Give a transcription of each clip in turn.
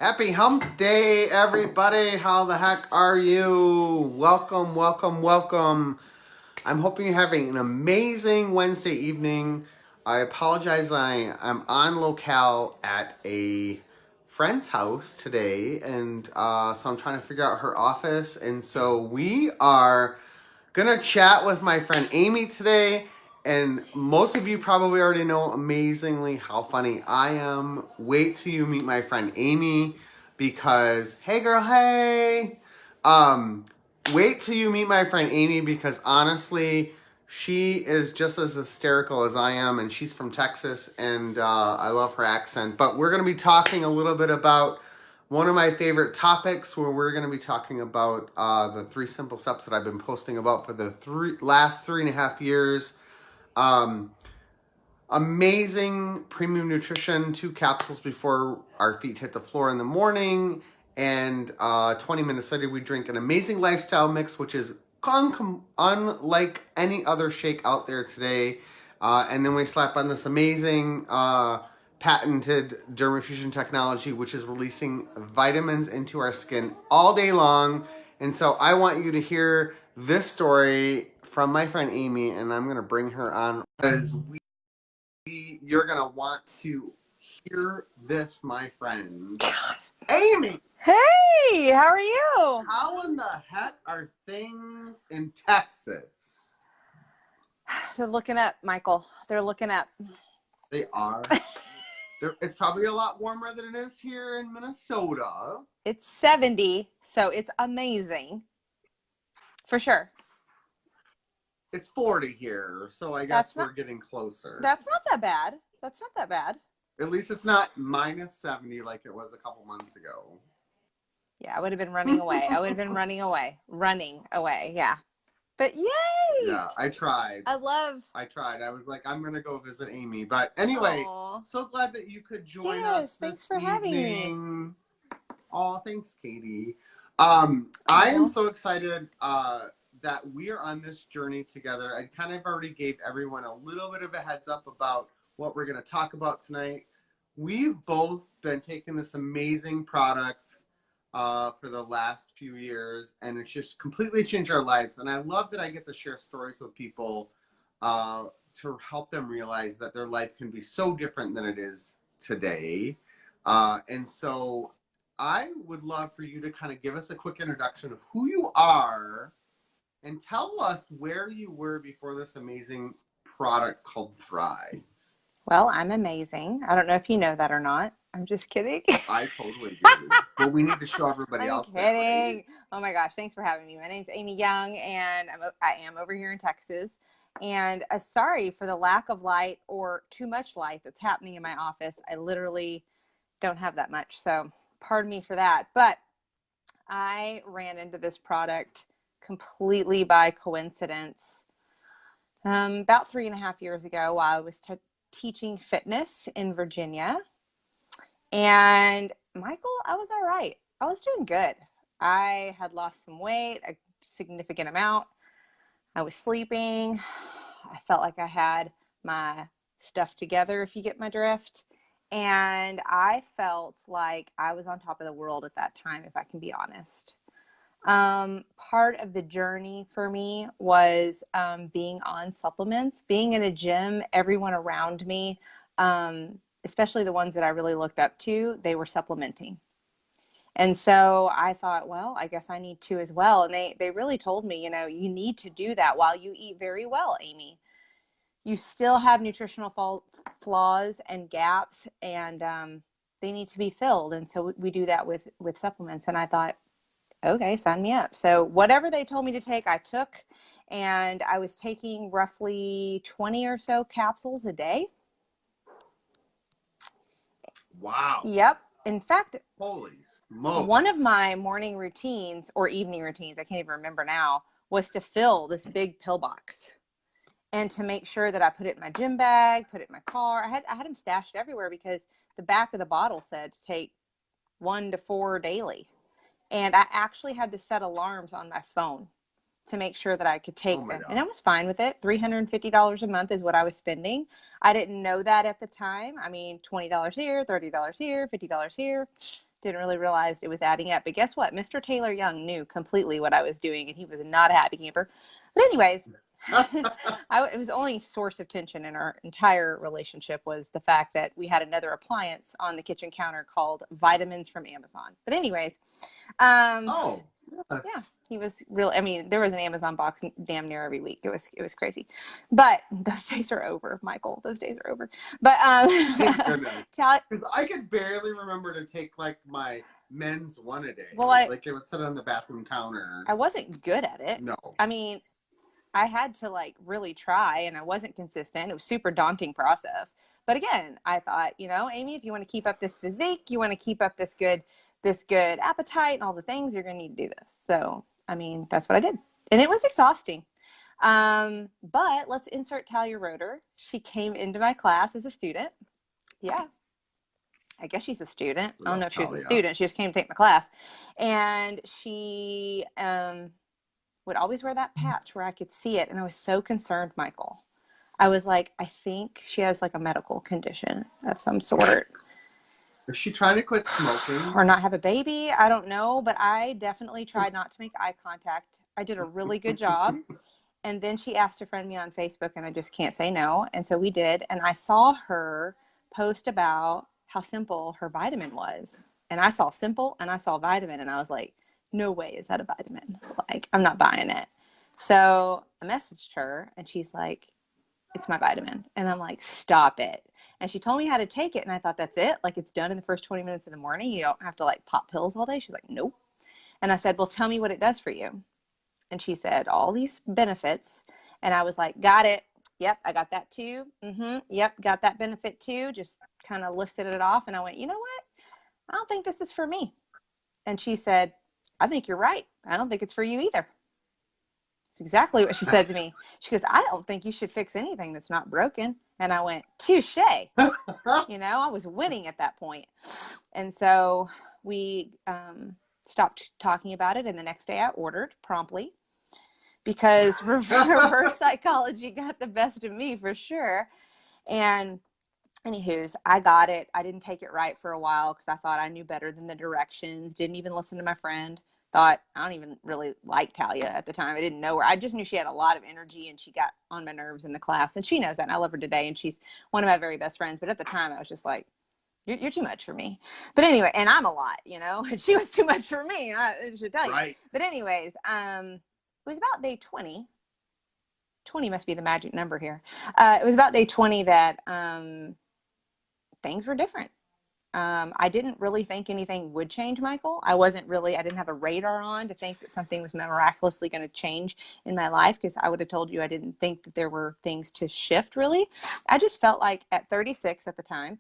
Happy hump day, everybody. How the heck are you? Welcome, welcome, welcome. I'm hoping you're having an amazing Wednesday evening. I apologize. I'm on locale at a friend's house today, and so I'm trying to figure out her office. And so we are gonna chat with my friend Amy today. And most of you probably already know amazingly how funny I am. Wait till you meet my friend Amy because, hey girl, hey. Um, Wait till you meet my friend Amy because honestly, she is just as hysterical as I am, and she's from Texas, and I love her accent. But we're going to be talking a little bit about one of my favorite topics, where we're going to be talking about the 3 simple steps that I've been posting about for the last 3.5 years. Um, Amazing premium nutrition, 2 capsules before our feet hit the floor in the morning, and 20 minutes later we drink an amazing lifestyle mix, which is unlike any other shake out there today. And then we slap on this amazing patented dermafusion technology, which is releasing vitamins into our skin all day long. And so I want you to hear this story from my friend Amy, and I'm going to bring her on because you're going to want to hear this, my friend. Amy! Hey, how are you? How in the heck are things in Texas? They're looking up, Michael. They're looking up. They are. It's probably a lot warmer than it is here in Minnesota. It's 70, so it's amazing. For sure. It's 40 here, so I guess we're getting closer. That's not that bad. That's not that bad. At least it's not minus 70 like it was a couple months ago. Yeah, I would have been running away. Running away. Yeah. But yay! Yeah, I tried. I tried. I was like, I'm going to go visit Amy. But anyway, so glad that you could join us this thanks for having me. Oh, thanks, Katie. I am so excited that we are on this journey together. I kind of already gave everyone a little bit of a heads up about what we're going to talk about tonight. We've both been taking this amazing product for the last few years, and it's just completely changed our lives. And I love that I get to share stories with people to help them realize that their life can be so different than it is today. And so I would love for you to kind of give us a quick introduction of who you are and tell us where you were before this amazing product called Thrive. Well, I'm amazing. I don't know if you know that or not. I'm just kidding. I totally do. But we need to show everybody else. I'm kidding. Right? Oh my gosh, thanks for having me. My name's Amy Young, and I am over here in Texas. And sorry for the lack of light or too much light that's happening in my office. I literally don't have that much, so pardon me for that. But I ran into this product completely by coincidence about 3.5 years ago while I was teaching fitness in Virginia. And Michael, I was all right. I was doing good. I had lost some weight, a significant amount. I was sleeping. I felt like I had my stuff together, if you get my drift. And I felt like I was on top of the world at that time, if I can be honest. Part of the journey for me was being on supplements, being in a gym. Everyone around me, especially the ones that I really looked up to, they were supplementing. And so I thought, well, I guess I need to as well. And they really told me, you need to do that while you eat very well, Amy. You still have nutritional flaws and gaps, and they need to be filled. And so we do that with supplements. And I thought, okay, sign me up. So whatever they told me to take, I took. And I was taking roughly 20 or so capsules a day. Wow. Yep. In fact, holy smokes. One of my morning routines or evening routines, I can't even remember now, was to fill this big pill box and to make sure that I put it in my gym bag, put it in my car. I had them stashed everywhere because the back of the bottle said to take 1 to 4 daily. And I actually had to set alarms on my phone to make sure that I could take them. And I was fine with it. $350 a month is what I was spending. I didn't know that at the time. I mean, $20 here, $30 here, $50 here. Didn't really realize it was adding up. But guess what? Mr. Taylor Young knew completely what I was doing, and he was not a happy camper. But anyways, it was only source of tension in our entire relationship was the fact that we had another appliance on the kitchen counter called vitamins from Amazon. But anyways, Oh, yeah, he was real. I mean, there was an Amazon box damn near every week. It was crazy, but those days are over, Michael. Those days are over. But thank goodness. Because I could barely remember to take like my men's one a day. Well, like it would sit on the bathroom counter. I wasn't good at it. No. I mean, I had to like really try, and I wasn't consistent. It was a super daunting process. But again, I thought, you know, Amy, if you want to keep up this physique, you want to keep up this good appetite and all the things, you're going to need to do this. So, I mean, that's what I did. And it was exhausting. But let's insert Talia Roeder. She came into my class as a student. Yeah. I guess she's a student. I don't know if she was a student. She just came to take my class. And she would always wear that patch where I could see it. And I was so concerned, Michael. I was like, I think she has like a medical condition of some sort. Is she trying to quit smoking? Or not have a baby? I don't know. But I definitely tried not to make eye contact. I did a really good job. And then she asked to friend me on Facebook, and I just can't say no. And so we did. And I saw her post about how simple her vitamin was. And I saw simple and I saw vitamin. And I was like, no way is that a vitamin. Like, I'm not buying it. So I messaged her, and she's like, it's my vitamin. And I'm like, stop it. And she told me how to take it. And I thought, that's it? Like, it's done in the first 20 minutes of the morning. You don't have to like pop pills all day. She's like, nope. And I said, well, tell me what it does for you. And she said, all these benefits. And I was like, got it. Yep, I got that too. Yep, got that benefit too. Just kind of listed it off. And I went, you know what? I don't think this is for me. And she said, I think you're right. I don't think it's for you either. It's exactly what she said to me. She goes, I don't think you should fix anything that's not broken. And I went, touche. You know, I was winning at that point. And so we stopped talking about it. And the next day I ordered promptly, because reverse psychology got the best of me for sure. And anywho's, I got it. I didn't take it right for a while because I thought I knew better than the directions. Didn't even listen to my friend. Thought I don't even really like Talia at the time. I didn't know her. I just knew she had a lot of energy, and she got on my nerves in the class. And she knows that, and I love her today. And she's one of my very best friends. But at the time, I was just like, you're too much for me. But anyway, and I'm a lot, you know. And she was too much for me. I should tell you. Right. But anyways, it was about day 20. 20 must be the magic number here. It was about day 20 that things were different. I didn't really think anything would change, Michael. I didn't have a radar on to think that something was miraculously going to change in my life, because I would have told you I didn't think that there were things to shift, really. I just felt like at 36 at the time,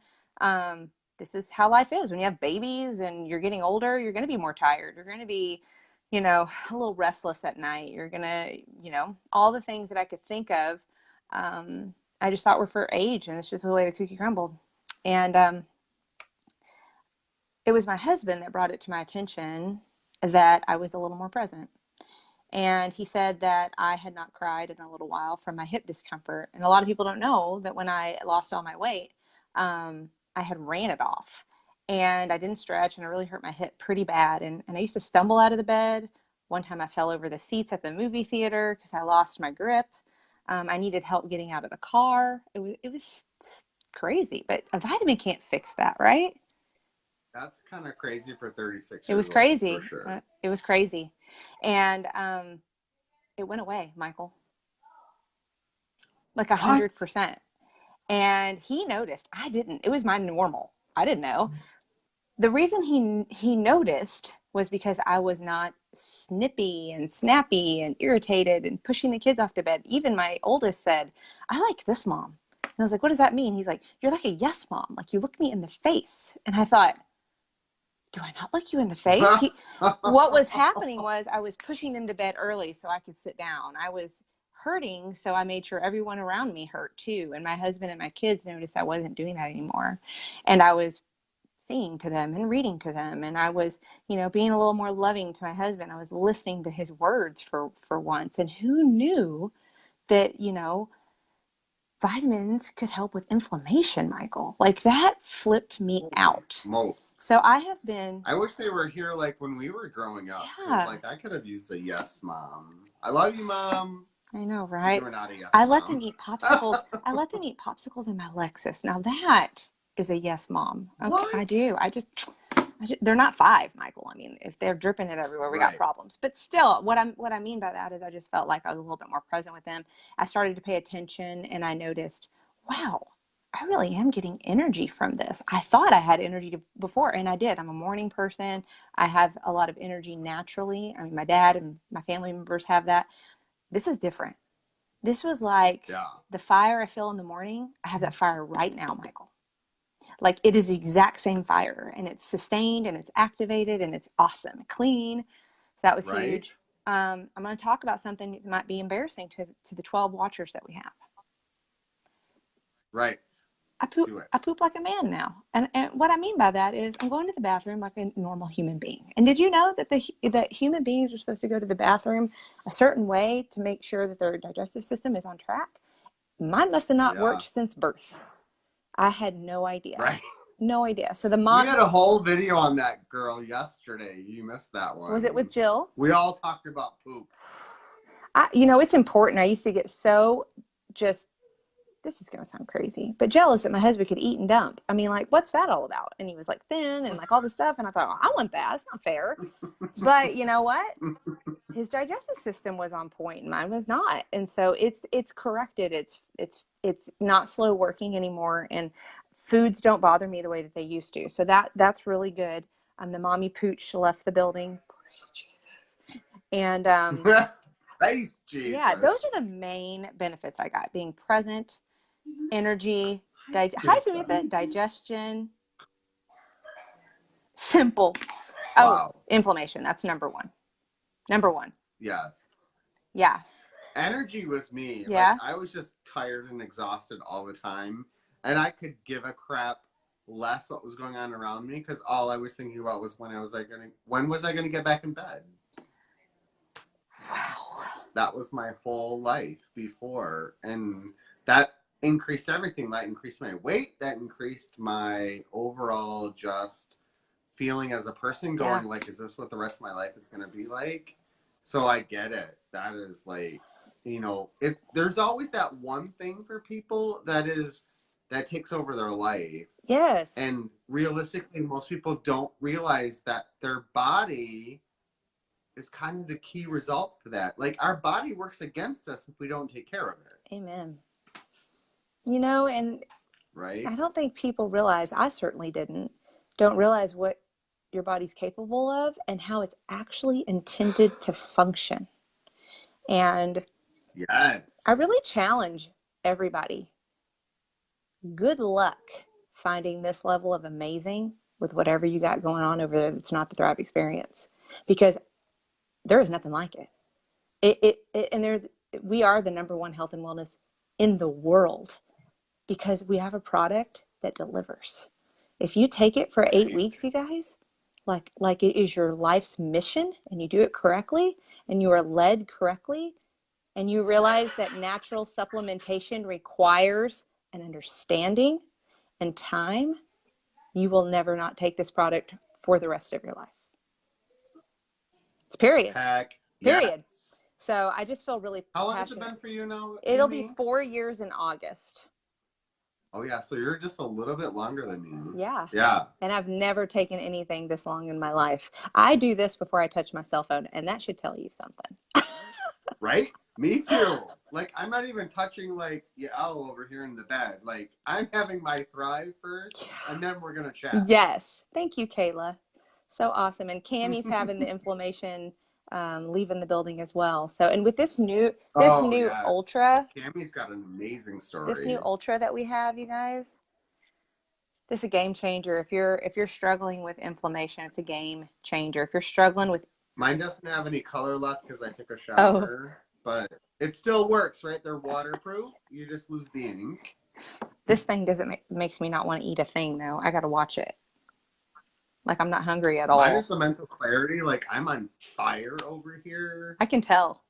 this is how life is. When you have babies and you're getting older, you're going to be more tired. You're going to be, you know, a little restless at night. You're going to, you know, all the things that I could think of, I just thought were for age, and it's just the way the cookie crumbled. And it was my husband that brought it to my attention that I was a little more present. And he said that I had not cried in a little while from my hip discomfort. And a lot of people don't know that when I lost all my weight, I had ran it off. And I didn't stretch, and I really hurt my hip pretty bad. And I used to stumble out of the bed. One time I fell over the seats at the movie theater because I lost my grip. I needed help getting out of the car. It was crazy. But a vitamin can't fix that, right? That's kind of crazy for 36 It was crazy. For sure. It was crazy. And it went away, Michael. Like 100%. And he noticed. I didn't. It was my normal. I didn't know. The reason he noticed was because I was not snippy and snappy and irritated and pushing the kids off to bed. Even my oldest said, I like this mom. And I was like, what does that mean? He's like, you're like a yes mom. Like, you look me in the face. And I thought, do I not look you in the face? What was happening was I was pushing them to bed early so I could sit down. I was hurting, so I made sure everyone around me hurt too. And my husband and my kids noticed I wasn't doing that anymore. And I was singing to them and reading to them. And I was, you know, being a little more loving to my husband. I was listening to his words for once. And who knew that, you know, vitamins could help with inflammation, Michael? Like, that flipped me out. So I have been. I wish they were here like when we were growing up. Because Yeah. like I could have used a yes, mom. I love you, mom. I know, right? You were not a yes, I mom. let them eat popsicles. I let them eat popsicles in my Lexus. Now that is a yes, mom. Okay, What? I do. They're not 5, Michael. I mean, if they're dripping it everywhere, we got Right. problems. But still, what I mean by that is I just felt like I was a little bit more present with them. I started to pay attention, and I noticed, wow, I really am getting energy from this. I thought I had energy before, and I did. I'm a morning person. I have a lot of energy naturally. I mean, my dad and my family members have that. This was different. This was like Yeah. the fire I feel in the morning. I have that fire right now, Michael. Like it is the exact same fire, and it's sustained and it's activated and it's awesome, clean. So that was Right. huge. I'm going to talk about something that might be embarrassing to the 12 watchers that we have. Right. I poop like a man now. And what I mean by that is I'm going to the bathroom like a normal human being. And did you know that that human beings are supposed to go to the bathroom a certain way to make sure that their digestive system is on track? Mine must have not worked since birth. I had no idea. Right. No idea. So the mom. We had a whole video on that girl yesterday. You missed that one. Was it with Jill? We all talked about poop. It's important. I used to get so just, this is going to sound crazy, but jealous that my husband could eat and dump. I mean, like, what's that all about? And he was like thin and like all this stuff. And I thought, oh, I want that. That's not fair. But you know what? His digestive system was on point and mine was not. And so it's corrected. It's not slow working anymore. And foods don't bother me the way that they used to. So that's really good. The mommy pooch left the building. Praise Jesus. And Praise Jesus. yeah, those are the main benefits I got: being present, energy, hi Samantha, digestion, simple. Wow. Oh, inflammation. That's number one. Number one. Yes. Yeah. Energy was me. Yeah. Like, I was just tired and exhausted all the time. And I could give a crap less what was going on around me because all I was thinking about was when was I gonna get back in bed? Wow. That was my whole life before. And that increased everything. That increased my weight. That increased my overall just feeling as a person going like, is this what the rest of my life is going to be like? So I get it. That is like, if there's always that one thing for people that takes over their life. Yes. And realistically, most people don't realize that their body is kind of the key result for that. Like our body works against us if we don't take care of it. Amen. And right. I don't think people realize, I certainly don't realize what your body's capable of and how it's actually intended to function. And yes, I really challenge everybody. Good luck finding this level of amazing with whatever you got going on over there that's not the Thrive experience, because there is nothing like it. We are the number one health and wellness in the world because we have a product that delivers. If you take it for 8 weeks, you guys, like it is your life's mission, and you do it correctly, and you are led correctly, and you realize that natural supplementation requires an understanding and time, you will never not take this product for the rest of your life. It's period. Heck, period. Yes. So I just feel really How long passionate. has it been for you now? It'll be 4 years in August. Oh yeah, so you're just a little bit longer than me. Yeah. Yeah. And I've never taken anything this long in my life. I do this before I touch my cell phone, and that should tell you something. Right? Me too. Like I'm not even touching like Yael over here in the bed. Like I'm having my Thrive first, and then we're gonna chat. Yes. Thank you, Kayla. So awesome. And Cammie's having the inflammation leaving the building as well. So, and with this new yes. Ultra, Cammie's got an amazing story. this new Ultra that we have, you guys, this is a game changer. If you're struggling with inflammation, it's a game changer. If you're struggling with, mine doesn't have any color left because I took a shower, but it still works, right? They're waterproof. You just lose the ink. This thing makes me not want to eat a thing though. I got to watch it. Like I'm not hungry at all. Mine is the mental clarity. Like I'm on fire over here. I can tell.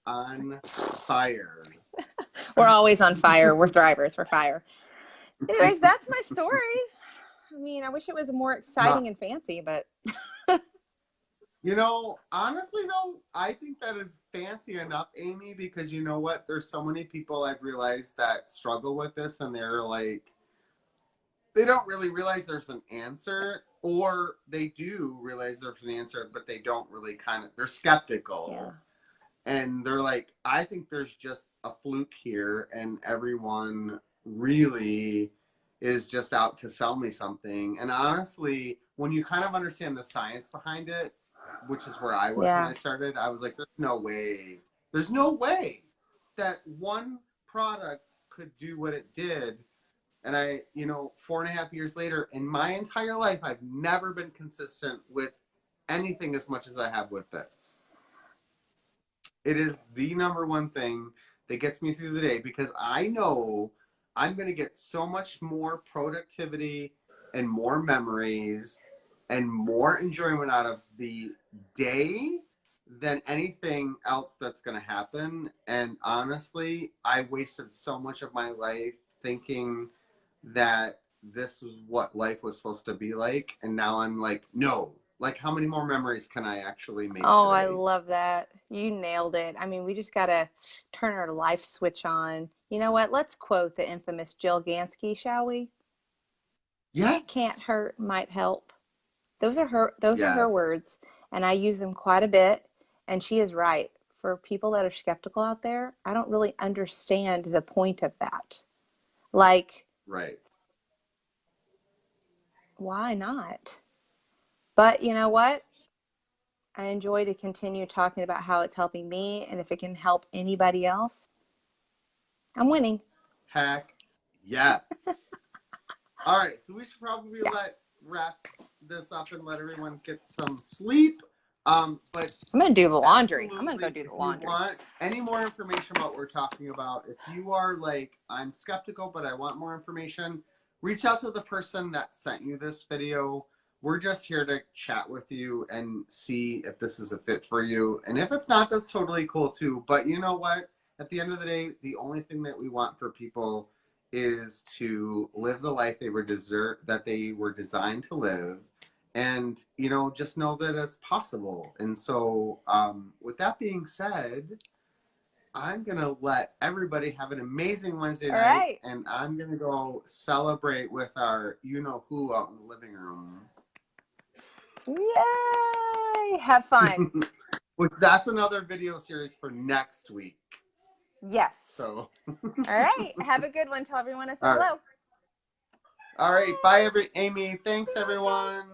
On fire. We're always on fire. We're thrivers. We're fire. Anyways, that's my story. I mean, I wish it was more Not, exciting and fancy, but you know, honestly though, I think that is fancy enough, Amy, because you know what? There's so many people I've realized that struggle with this and they're like, they don't really realize there's an answer, or they do realize there's an answer, but they don't really they're skeptical. yeah. And they're like, I think there's just a fluke here, and everyone really is just out to sell me something. And honestly, when you kind of understand the science behind it, which is where I was when Yeah. I started, I was like, there's no way that one product could do what it did. And I, 4.5 years later, in my entire life, I've never been consistent with anything as much as I have with this. It is the number one thing that gets me through the day, because I know I'm going to get so much more productivity and more memories and more enjoyment out of the day than anything else that's going to happen. And honestly, I wasted so much of my life thinking that this was what life was supposed to be like. And now I'm like, no, like, how many more memories can I actually make Oh, I today? love that. You nailed it. I mean, we just got to turn our life switch on. You know what? Let's quote the infamous Jill Gansky, shall we? Can't Yes. hurt, might help. Those are her Yes. words, and I use them quite a bit, and she is right. For people that are skeptical out there, I don't really understand the point of that. Like, Right. why not? But you know what? I enjoy to continue talking about how it's helping me, and if it can help anybody else, I'm winning. Heck yes. All right. So we should probably Yeah. wrap this up and let everyone get some sleep. But I'm going to do the laundry. I'm going to go absolutely, do if the you laundry. want any more information about what we're talking about, if you are like, I'm skeptical, but I want more information, reach out to the person that sent you this video. We're just here to chat with you and see if this is a fit for you. And if it's not, that's totally cool too. But you know what? At the end of the day, the only thing that we want for people is to live the life that they were designed to live, and just know that it's possible. And so with that being said, I'm gonna let everybody have an amazing Wednesday All night, right. and I'm gonna go celebrate with our who out in the living room. Yay. Have fun. Which, that's another video series for next week. Yes. So All right. Have a good one. Tell everyone I said all right. hello. All right, bye Amy, thanks everyone.